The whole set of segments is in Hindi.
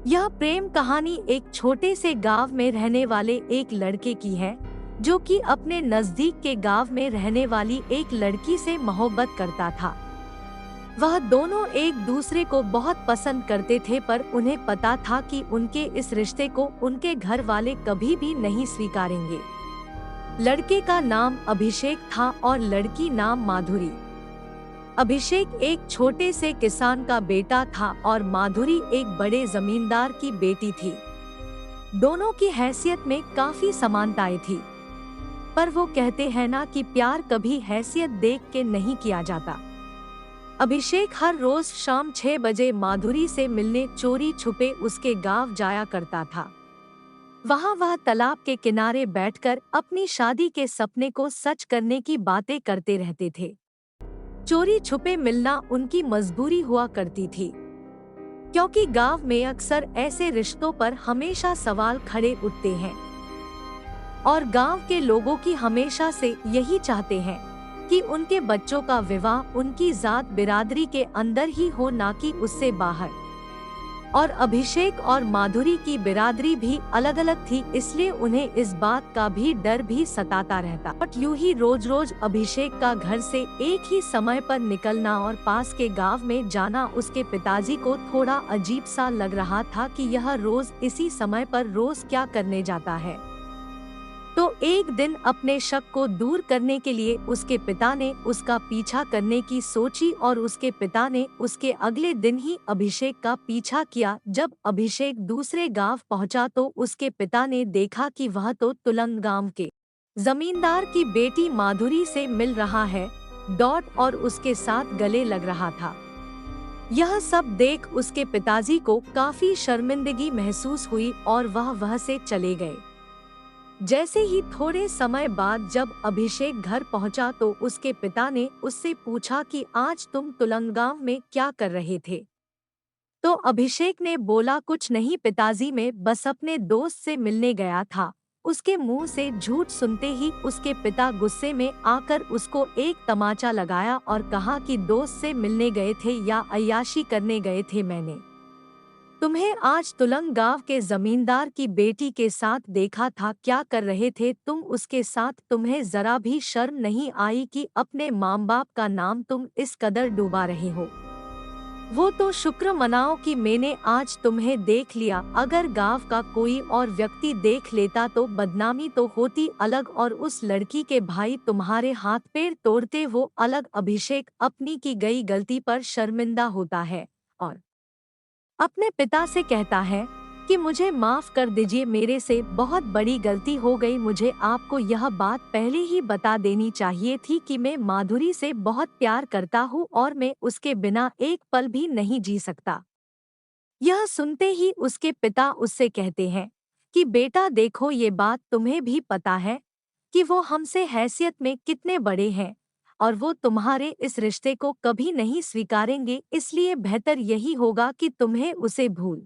यह प्रेम कहानी एक छोटे से गांव में रहने वाले एक लड़के की है, जो कि अपने नजदीक के गांव में रहने वाली एक लड़की से मोहब्बत करता था। वह दोनों एक दूसरे को बहुत पसंद करते थे, पर उन्हें पता था कि उनके इस रिश्ते को उनके घर वाले कभी भी नहीं स्वीकारेंगे। लड़के का नाम अभिषेक था और लड़की नाम माधुरी। अभिषेक एक छोटे से किसान का बेटा था और माधुरी एक बड़े जमींदार की बेटी थी। दोनों की हैसियत में काफी समानताएं थी, पर वो कहते हैं ना कि प्यार कभी हैसियत देख के नहीं किया जाता। अभिषेक हर रोज शाम 6 बजे माधुरी से मिलने चोरी छुपे उसके गांव जाया करता था। वहाँ वह तालाब के किनारे बैठकर अपनी शादी के सपने को सच करने की बातें करते रहते थे। चोरी छुपे मिलना उनकी मजबूरी हुआ करती थी, क्योंकि गांव में अक्सर ऐसे रिश्तों पर हमेशा सवाल खड़े उठते हैं और गांव के लोगों की हमेशा से यही चाहते हैं कि उनके बच्चों का विवाह उनकी जात बिरादरी के अंदर ही हो, ना कि उससे बाहर। और अभिषेक और माधुरी की बिरादरी भी अलग अलग थी, इसलिए उन्हें इस बात का भी डर भी सताता रहता। बट यूं ही रोज रोज अभिषेक का घर से एक ही समय पर निकलना और पास के गांव में जाना उसके पिताजी को थोड़ा अजीब सा लग रहा था कि यह रोज इसी समय पर रोज क्या करने जाता है। तो एक दिन अपने शक को दूर करने के लिए उसके पिता ने उसका पीछा करने की सोची और उसके पिता ने उसके अगले दिन ही अभिषेक का पीछा किया। जब अभिषेक दूसरे गांव पहुंचा तो उसके पिता ने देखा कि वह तो तुलंग गांव के जमींदार की बेटी माधुरी से मिल रहा है, और उसके साथ गले लग रहा था। यह सब देख उसके पिताजी को काफी शर्मिंदगी महसूस हुई और वह से चले गए। जैसे ही थोड़े समय बाद जब अभिषेक घर पहुंचा तो उसके पिता ने उससे पूछा कि आज तुम तुलंगांव में क्या कर रहे थे। तो अभिषेक ने बोला, कुछ नहीं पिताजी, मैं बस अपने दोस्त से मिलने गया था। उसके मुंह से झूठ सुनते ही उसके पिता गुस्से में आकर उसको एक तमाचा लगाया और कहा कि दोस्त से मिलने गए थे या अय्याशी करने गए थे, मैंने तुम्हें आज तुलंग गांव के जमींदार की बेटी के साथ देखा था। क्या कर रहे थे तुम उसके साथ? तुम्हें जरा भी शर्म नहीं आई कि अपने माँ बाप का नाम तुम इस कदर डुबा रहे हो? वो तो शुक्र मनाओ कि मैंने आज तुम्हें देख लिया। अगर गांव का कोई और व्यक्ति देख लेता तो बदनामी तो होती अलग, और उस लड़की के भाई तुम्हारे हाथ पैर तोड़ते वो अलग। अभिषेक अपनी की गई गलती पर शर्मिंदा होता है और अपने पिता से कहता है कि मुझे माफ कर दीजिए, मेरे से बहुत बड़ी गलती हो गई। मुझे आपको यह बात पहले ही बता देनी चाहिए थी कि मैं माधुरी से बहुत प्यार करता हूँ और मैं उसके बिना एक पल भी नहीं जी सकता। यह सुनते ही उसके पिता उससे कहते हैं कि बेटा देखो, ये बात तुम्हें भी पता है कि वो हमसे हैसियत में कितने बड़े हैं और वो तुम्हारे इस रिश्ते को कभी नहीं स्वीकारेंगे, इसलिए बेहतर यही होगा कि तुम्हें उसे भूल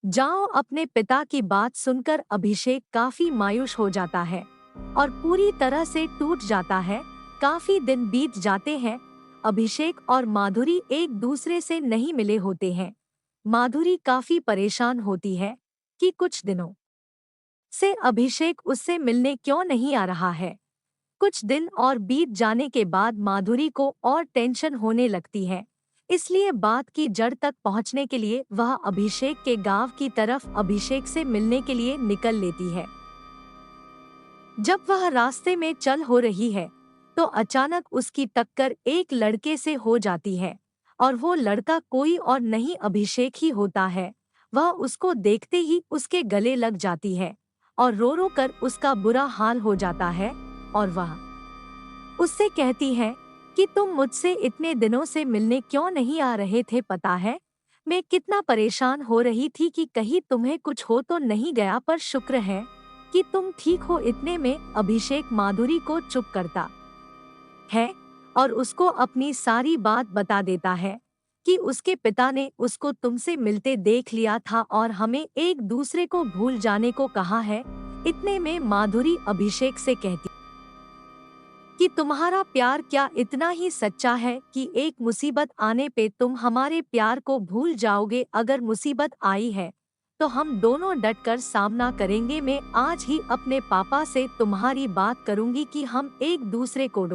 जाओ। अपने पिता की बात सुनकर अभिषेक काफी मायूस हो जाता है और पूरी तरह से टूट जाता है। काफी दिन बीत जाते हैं, अभिषेक और माधुरी एक दूसरे से नहीं मिले होते हैं। माधुरी काफी परेशान होती है कि कुछ दिनों से अभिषेक उससे मिलने क्यों नहीं आ रहा है। कुछ दिन और बीत जाने के बाद माधुरी को और टेंशन होने लगती है, इसलिए बात की जड़ तक पहुंचने के लिए वह अभिषेक के गांव की तरफ अभिषेक से मिलने के लिए निकल लेती है। जब वह रास्ते में चल हो रही है तो अचानक उसकी टक्कर एक लड़के से हो जाती है और वो लड़का कोई और नहीं अभिषेक ही होता है। वह उसको देखते ही उसके गले लग जाती है और रो रो कर उसका बुरा हाल हो जाता है और वह उससे कहती है कि तुम मुझसे इतने दिनों से मिलने क्यों नहीं आ रहे थे? पता है मैं कितना परेशान हो रही थी कि कहीं तुम्हें कुछ हो तो नहीं गया, पर शुक्र है कि तुम ठीक हो। इतने में अभिषेक माधुरी को चुप करता है और उसको अपनी सारी बात बता देता है कि उसके पिता ने उसको तुमसे मिलते देख लिया था और हमें एक दूसरे को भूल जाने को कहा है। इतने में माधुरी अभिषेक से कहती कि तुम्हारा प्यार क्या इतना ही सच्चा है कि एक मुसीबत आने पे तुम हमारे प्यार को भूल जाओगे। अगर मुसीबत आई है तो हम दोनों डटकर सामना करेंगे। मैं आज ही अपने पापा से तुम्हारी बात करूंगी कि हम एक दूसरे को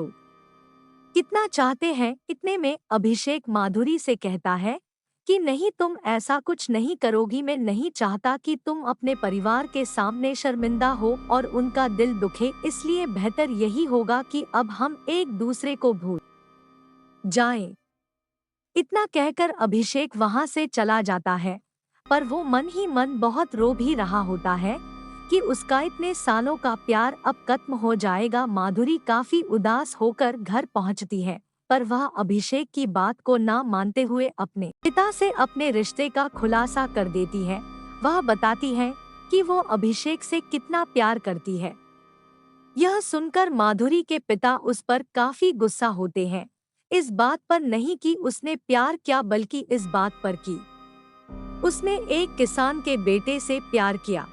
कितना चाहते हैं। इतने में अभिषेक माधुरी से कहता है कि नहीं, तुम ऐसा कुछ नहीं करोगी। मैं नहीं चाहता कि तुम अपने परिवार के सामने शर्मिंदा हो और उनका दिल दुखे, इसलिए बेहतर यही होगा कि अब हम एक दूसरे को भूल जाएं। इतना कहकर अभिषेक वहां से चला जाता है, पर वो मन ही मन बहुत रो भी रहा होता है कि उसका इतने सालों का प्यार अब खत्म हो जाएगा। माधुरी काफी उदास होकर घर पहुंचती है, पर वह अभिषेक की बात को ना मानते हुए अपने पिता से अपने रिश्ते का खुलासा कर देती है। वह बताती है कि वो अभिषेक से कितना प्यार करती है। यह सुनकर माधुरी के पिता उस पर काफी गुस्सा होते हैं। इस बात पर नहीं कि उसने प्यार किया, बल्कि इस बात पर कि उसने एक किसान के बेटे से प्यार किया।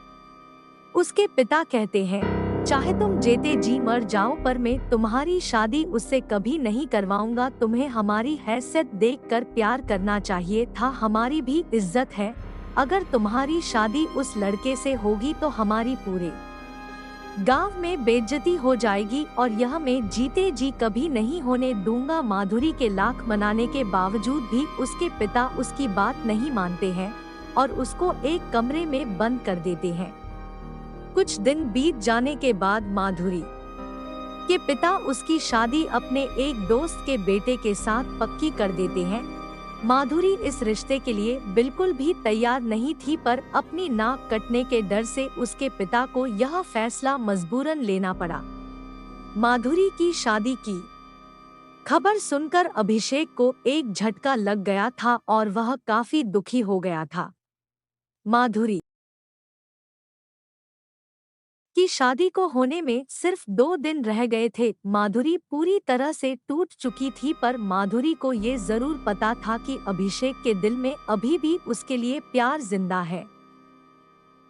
उसके पिता कहते हैं, चाहे तुम जेते जी मर जाओ, पर मैं तुम्हारी शादी उससे कभी नहीं करवाऊंगा। तुम्हें हमारी हैसियत देखकर प्यार करना चाहिए था, हमारी भी इज्जत है। अगर तुम्हारी शादी उस लड़के से होगी तो हमारी पूरे गांव में बेइज्जती हो जाएगी और यह मैं जीते जी कभी नहीं होने दूंगा। माधुरी के लाख मनाने के बावजूद भी उसके पिता उसकी बात नहीं मानते हैं और उसको एक कमरे में बंद कर देते हैं। कुछ दिन बीत जाने के बाद माधुरी के पिता उसकी शादी अपने एक दोस्त के बेटे के साथ पक्की कर देते हैं। माधुरी इस रिश्ते के लिए बिल्कुल भी तैयार नहीं थी, पर अपनी नाक कटने के डर से उसके पिता को यह फैसला मजबूरन लेना पड़ा। माधुरी की शादी की खबर सुनकर अभिषेक को एक झटका लग गया था और वह काफी दुखी हो गया था। माधुरी की शादी को होने में सिर्फ 2 दिन रह गए थे। माधुरी पूरी तरह से टूट चुकी थी, पर माधुरी को ये जरूर पता था कि अभिषेक के दिल में अभी भी उसके लिए प्यार जिंदा है।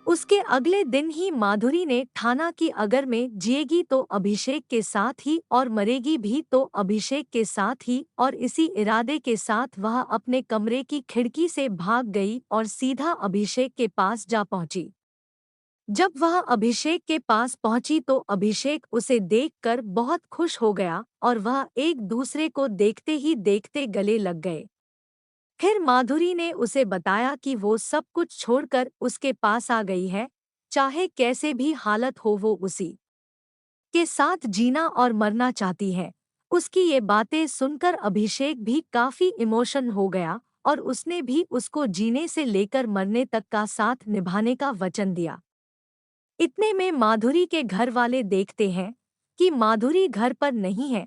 उसके अगले दिन ही माधुरी ने ठाना कि अगर मैं जिएगी तो अभिषेक के साथ ही और मरेगी भी तो अभिषेक के साथ ही। और इसी इरादे के साथ वह अपने कमरे की खिड़की से भाग गई और सीधा अभिषेक के पास जा पहुंची। जब वह अभिषेक के पास पहुंची तो अभिषेक उसे देखकर बहुत खुश हो गया और वह एक दूसरे को देखते ही देखते गले लग गए। फिर माधुरी ने उसे बताया कि वो सब कुछ छोड़कर उसके पास आ गई है, चाहे कैसे भी हालत हो वो उसी के साथ जीना और मरना चाहती है। उसकी ये बातें सुनकर अभिषेक भी काफी इमोशन हो गया और उसने भी उसको जीने से लेकर मरने तक का साथ निभाने का वचन दिया। इतने में माधुरी के घर वाले देखते हैं कि माधुरी घर पर नहीं है,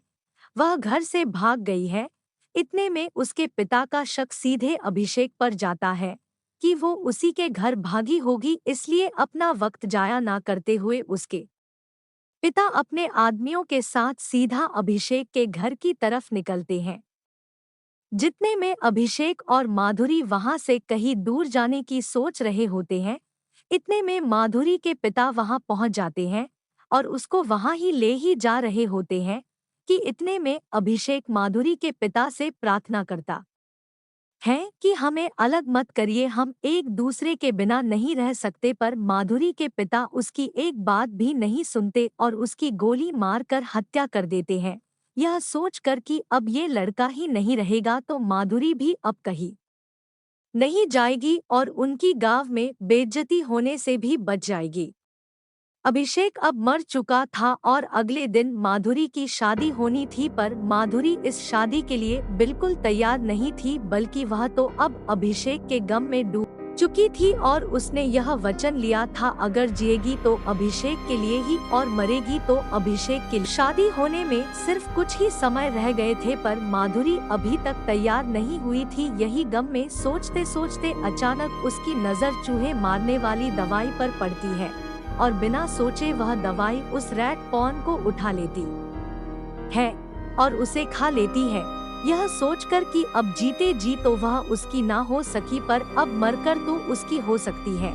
वह घर से भाग गई है। इतने में उसके पिता का शक सीधे अभिषेक पर जाता है कि वो उसी के घर भागी होगी, इसलिए अपना वक्त जाया ना करते हुए उसके पिता अपने आदमियों के साथ सीधा अभिषेक के घर की तरफ निकलते हैं। जितने में अभिषेक और माधुरी वहां से कहीं दूर जाने की सोच रहे होते हैं, इतने में माधुरी के पिता वहां पहुंच जाते हैं और उसको वहां ही ले ही जा रहे होते हैं कि इतने में अभिषेक माधुरी के पिता से प्रार्थना करता है कि हमें अलग मत करिए, हम एक दूसरे के बिना नहीं रह सकते। पर माधुरी के पिता उसकी एक बात भी नहीं सुनते और उसकी गोली मारकर हत्या कर देते हैं। यह सोचकर कि अब ये लड़का ही नहीं रहेगा तो माधुरी भी अब कहीं नहीं जाएगी और उनकी गांव में बेइज्जती होने से भी बच जाएगी। अभिषेक अब मर चुका था और अगले दिन माधुरी की शादी होनी थी, पर माधुरी इस शादी के लिए बिल्कुल तैयार नहीं थी, बल्कि वह तो अब अभिषेक के गम में डूब चुकी थी और उसने यह वचन लिया था अगर जिएगी तो अभिषेक के लिए ही और मरेगी तो अभिषेक की। शादी होने में सिर्फ कुछ ही समय रह गए थे, पर माधुरी अभी तक तैयार नहीं हुई थी। यही गम में सोचते सोचते अचानक उसकी नजर चूहे मारने वाली दवाई पर पड़ती है और बिना सोचे वह दवाई उस रैट पॉर्न को उठा लेती है और उसे खा लेती है। यह सोचकर कि अब जीते जी तो वह उसकी ना हो सकी, पर अब मरकर तो उसकी हो सकती है।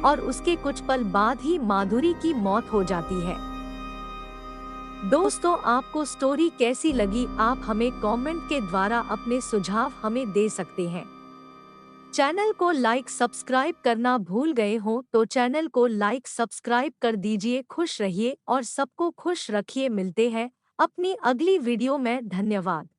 और उसके कुछ पल बाद ही माधुरी की मौत हो जाती है। दोस्तों, आपको स्टोरी कैसी लगी, आप हमें कमेंट के द्वारा अपने सुझाव हमें दे सकते हैं। चैनल को लाइक सब्सक्राइब करना भूल गए हो तो चैनल को लाइक सब्सक्राइब कर दीजिए। खुश रहिए और सबको खुश रखिए। मिलते हैं अपनी अगली वीडियो में। धन्यवाद।